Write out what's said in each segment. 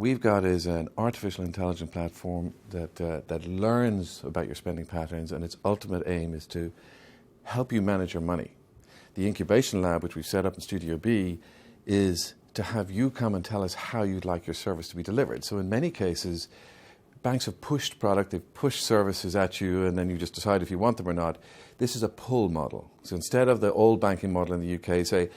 we've got is an artificial intelligence platform that learns about your spending patterns, and its ultimate aim is to help you manage your money. The incubation lab, which we've set up in Studio B, is to have you come and tell us how you'd like your service to be delivered. So in many cases, banks have pushed product, they've pushed services at you, and then you just decide if you want them or not. This is a pull model. So instead of the old banking model in the UK, say,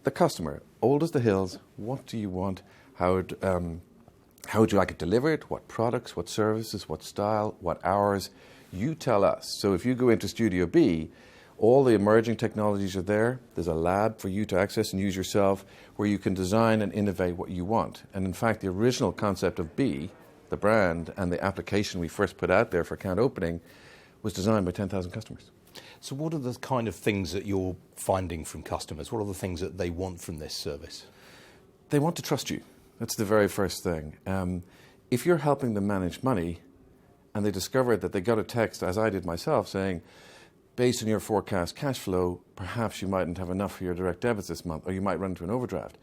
the customer, old as the hills, what do you want? How would you like it delivered? What products, what services, what style, what hours? You tell us. So if you go into Studio B, all the emerging technologies are there. There's a lab for you to access and use yourself where you can design and innovate what you want. And in fact, the original concept of B, the brand, and the application we first put out there for account opening was designed by 10,000 customers. So what are the kind of things that you're finding from customers? What are the things that they want from this service? They want to trust you. That's the very first thing. If you're helping them manage money and they discover that they got a text, as I did myself, saying, based on your forecast cash flow, perhaps you mightn't have enough for your direct debits this month, or you might run into an overdraft.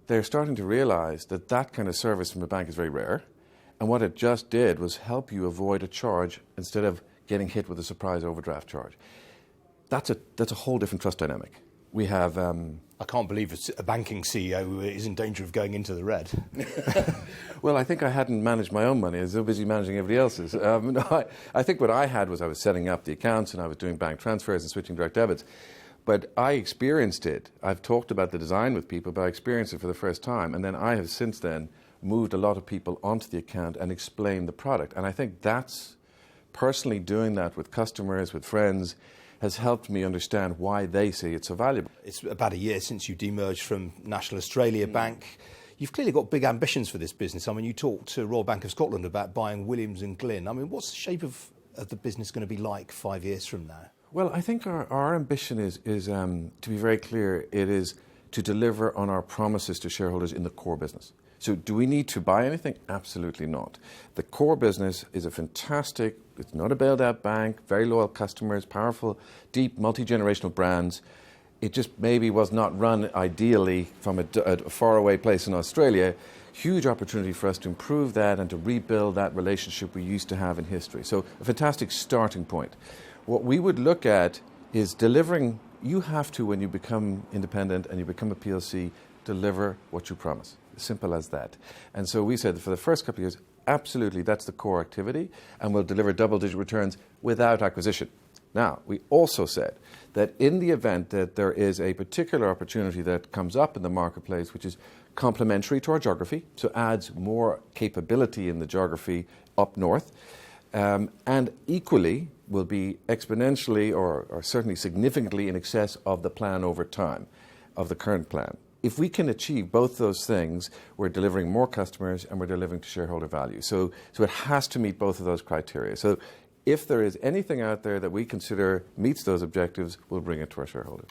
They're starting to realize that that kind of service from a bank is very rare. And what it just did was help you avoid a charge instead of getting hit with a surprise overdraft charge. That's a whole different trust dynamic. We have... I can't believe a banking CEO is in danger of going into the red. Well, I think I hadn't managed my own money. I was so busy managing everybody else's. No, I think what I had was I was setting up the accounts and I was doing bank transfers and switching direct debits. But I experienced it. I've talked about the design with people, but I experienced it for the first time. And then I have since then moved a lot of people onto the account and explained the product. And I think that's, personally doing that with customers, with friends, has helped me understand why they see it so valuable. It's about a year since you demerged from National Australia Bank. You've clearly got big ambitions for this business. I mean, you talked to Royal Bank of Scotland about buying Williams and Glyn. I mean, what's the shape of the business going to be like 5 years from now? Well, I think our ambition is to be very clear, it is to deliver on our promises to shareholders in the core business. So do we need to buy anything? Absolutely not. The core business is a fantastic, it's not a bailed out bank, very loyal customers, powerful, deep, multi-generational brands. It just maybe was not run ideally from a faraway place in Australia. Huge opportunity for us to improve that and to rebuild that relationship we used to have in history. So a fantastic starting point. What we would look at is delivering. You have to, when you become independent and you become a PLC, deliver what you promise. Simple as that. And so we said that for the first couple of years, absolutely, that's the core activity, and we'll deliver double-digit returns without acquisition. Now, we also said that in the event that there is a particular opportunity that comes up in the marketplace, which is complementary to our geography, so adds more capability in the geography up north, and equally will be exponentially or certainly significantly in excess of the plan over time, of the current plan. If we can achieve both those things, we're delivering more customers and we're delivering to shareholder value. So it has to meet both of those criteria. So if there is anything out there that we consider meets those objectives, we'll bring it to our shareholders.